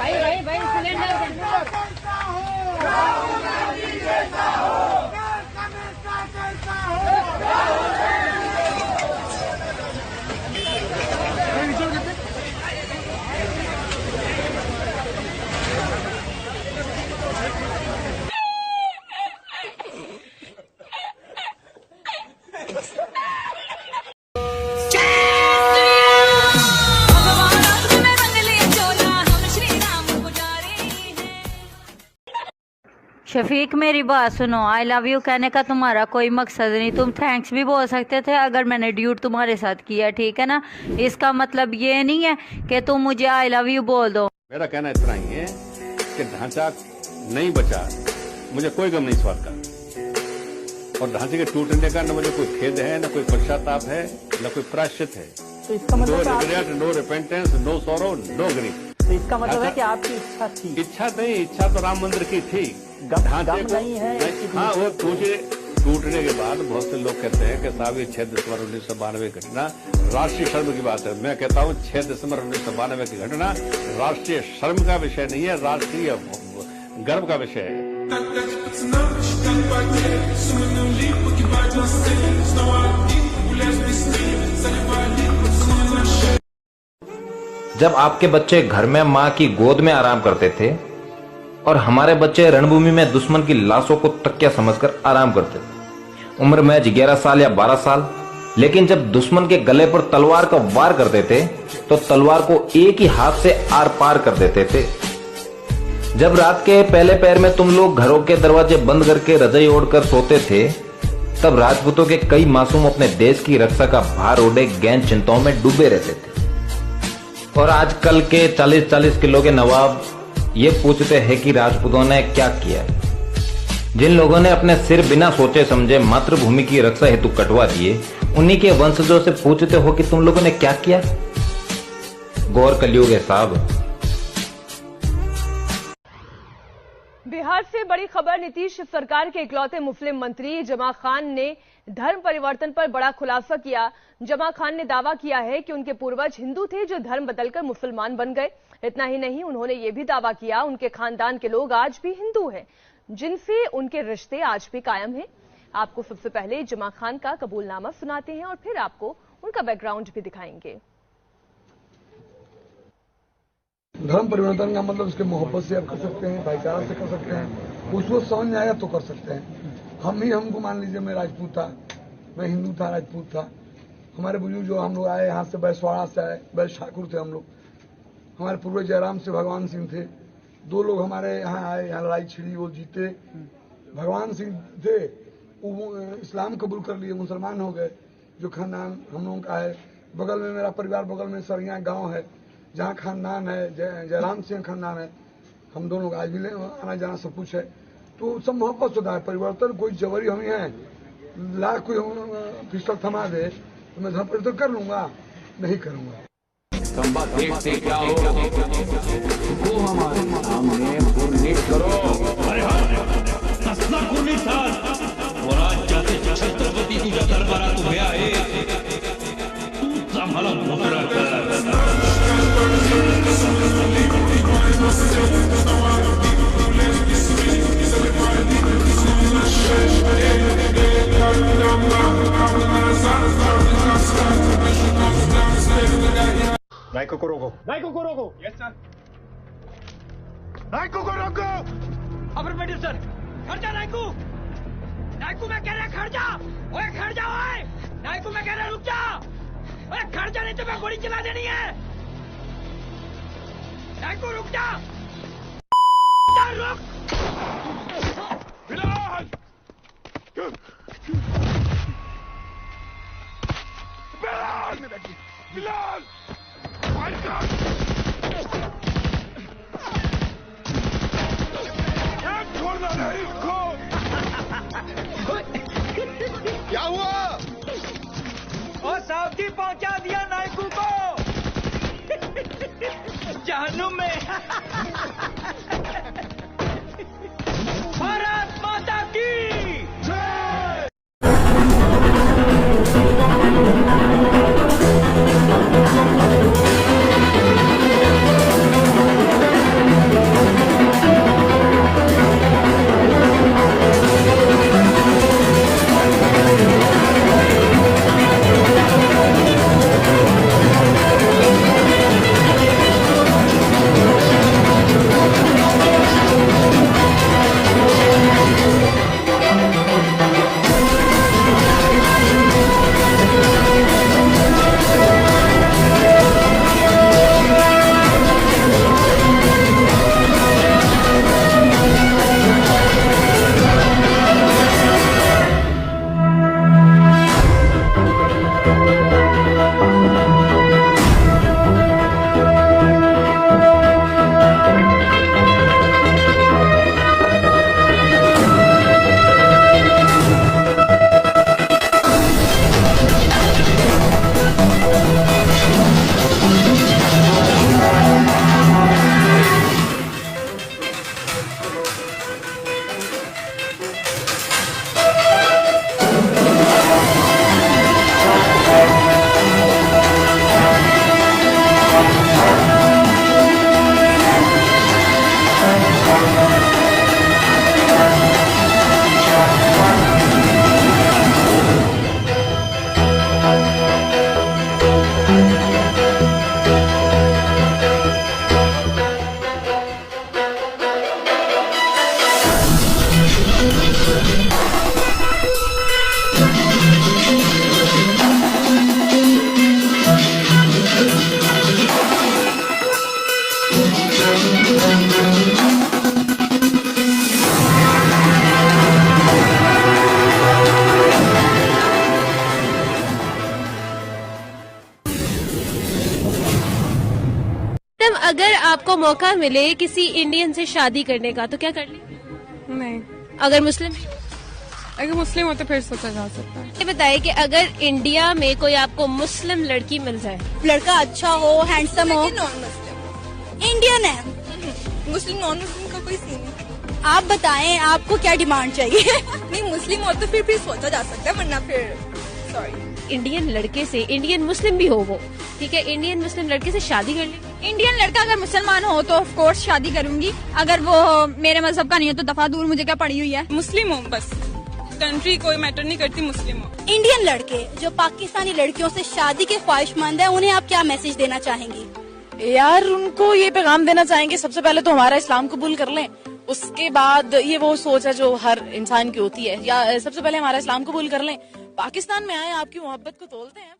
भाई सिलेंडर शफीक मेरी बात सुनो, आई लव यू कहने का तुम्हारा कोई मकसद नहीं। तुम थैंक्स भी बोल सकते थे अगर मैंने ड्यूट तुम्हारे साथ किया, ठीक है ना। इसका मतलब ये नहीं है कि तुम मुझे आई लव यू बोल दो। मेरा कहना इतना ही है कि ढांचा नहीं बचा, मुझे कोई गम नहीं इस बात का, और ढांचे के टूटने का न मुझे कोई खेद है, न कोई पश्चाताप है, न कोई प्रायश्चित है। तो इसका मतलब no regret, no repentance, no sorrow, no grief. तो इसका मतलब है कि आपकी इच्छा थी। इच्छा नहीं, इच्छा तो राम मंदिर की थी। गम नहीं है। हाँ, वो टूटने के बाद बहुत से लोग कहते हैं कि साहब ये 6 दिसंबर 1992 घटना राष्ट्रीय शर्म की बात है। मैं कहता हूँ 6 दिसंबर 1992 की घटना राष्ट्रीय शर्म का विषय नहीं है, राष्ट्रीय गर्व का विषय है। जब आपके बच्चे घर में मां की गोद में आराम करते थे और हमारे बच्चे रणभूमि में दुश्मन की लाशों को तकिया समझकर आराम करते थे, उम्र में 11 साल या 12 साल, लेकिन जब दुश्मन के गले पर तलवार का वार करते थे तो तलवार को एक ही हाथ से आर पार कर देते थे। जब रात के पहले पैर में तुम लोग घरों के दरवाजे बंद करके रजाई ओढ़कर सोते थे, तब राजपूतों के कई मासूम अपने देश की रक्षा का भार ओढ़े गहन चिंताओं में डूबे रहते थे। और आजकल के 40-40 किलो के नवाब ये पूछते हैं कि राजपूतों ने क्या किया। जिन लोगों ने अपने सिर बिना सोचे समझे मातृभूमि की रक्षा हेतु कटवा दिए, उन्हीं के वंशजों से पूछते हो कि तुम लोगों ने क्या किया। गौर कलयुग है साहब। बिहार से बड़ी खबर, नीतीश सरकार के इकलौते मुस्लिम मंत्री जमा खान ने धर्म परिवर्तन पर बड़ा खुलासा किया। जमा खान ने दावा किया है कि उनके पूर्वज हिंदू थे जो धर्म बदलकर मुसलमान बन गए। इतना ही नहीं, उन्होंने ये भी दावा किया उनके खानदान के लोग आज भी हिंदू हैं, जिनसे उनके रिश्ते आज भी कायम हैं। आपको सबसे पहले जमा खान का कबूलनामा सुनाते हैं और फिर आपको उनका बैकग्राउंड भी दिखाएंगे। धर्म परिवर्तन का मतलब उसके मोहब्बत से आप कर सकते हैं, भाईचारा से कर सकते हैं, उसको समझ में आया तो कर सकते हैं। हमको मान लीजिए, मैं राजपूत था, मैं हिंदू था, राजपूत था। हमारे बुजुर्ग जो हम लोग आए यहाँ से, बैसवाड़ा से आए, बैस ठाकुर थे हम लोग। हमारे पूर्वज जयराम से भगवान सिंह थे। 2 लोग हमारे यहाँ आए, यहाँ लड़ाई छिड़ी, वो जीते। भगवान सिंह थे, वो इस्लाम कबूल कर लिए, मुसलमान हो गए। जो खानदान हम लोगों का है, बगल में मेरा परिवार, बगल में सरिया गांव है, जहाँ खानदान है जयराम सिंह खानदान है। हम दोनों का आज भी आना जाना सब कुछ है, तो सब मोहब्बत होता है। परिवर्तन कोई जबरी हम है, लाख कोई पिस्टल थमा दे तो मैं धर्म परिवर्तन कर लूंगा, नहीं करूंगा। देखते क्या हो, वो हमारे सामने पुरनीत करो। अरे छत्रपती तुझ्या दरबारात उभे आहे, तूच आम्हाला मोकळा कर। नायको को रोको, नायको को रोको। Yes sir. नायको को रोको। Affirmative sir. खड़ जा नायकू, नायकू मैं कह रहा खड़ जा। ओए खड़ जा, ओए नायकू मैं कह रहा रुक जा। ओए खड़ जा, नहीं तो मैं गोली चला देनी है। नायकू रुक जा, रुक। बिलाल, बिलाल, बिलाल, छोड़ना नहीं इसको। क्या हुआ? और सावधी पहुंचा दिया नायकू को जहन्नुम में। भारत माता की जय। मैम अगर आपको मौका मिले किसी इंडियन से शादी करने का तो क्या कर ले? नहीं, अगर मुस्लिम हो तो फिर सोचा जा सकता है। ये बताइए कि अगर इंडिया में कोई आपको मुस्लिम लड़की मिल जाए, लड़का अच्छा हो, हैंडसम हो, नॉन मुस्लिम, इंडियन है, मुस्लिम नॉन मुस्लिम का कोई सीन नहीं। आप बताएं आपको क्या डिमांड चाहिए? नहीं, मुस्लिम हो तो फिर सोचा जा सकता है, वरना फिर सॉरी। इंडियन लड़के से, इंडियन मुस्लिम भी हो वो, ठीक है, इंडियन मुस्लिम लड़के से शादी कर ले। इंडियन लड़का अगर मुसलमान हो तो ऑफ कोर्स शादी करूंगी, अगर वो मेरे मजहब का नहीं हो तो दफा दूर, मुझे क्या पड़ी हुई है। मुस्लिम हो बस, कंट्री कोई मैटर नहीं करती, मुस्लिम हो। इंडियन लड़के जो पाकिस्तानी लड़कियों से शादी के ख्वाहिशमंद है, उन्हें आप क्या मैसेज देना चाहेंगी? यार उनको ये पैगाम देना चाहेंगे, सबसे पहले तो हमारा इस्लाम कबूल कर लें, उसके बाद ये वो सोच है जो हर इंसान की होती है, या सबसे पहले हमारा इस्लाम कबूल कर लें, पाकिस्तान में आए, आपकी मोहब्बत को तोलते हैं।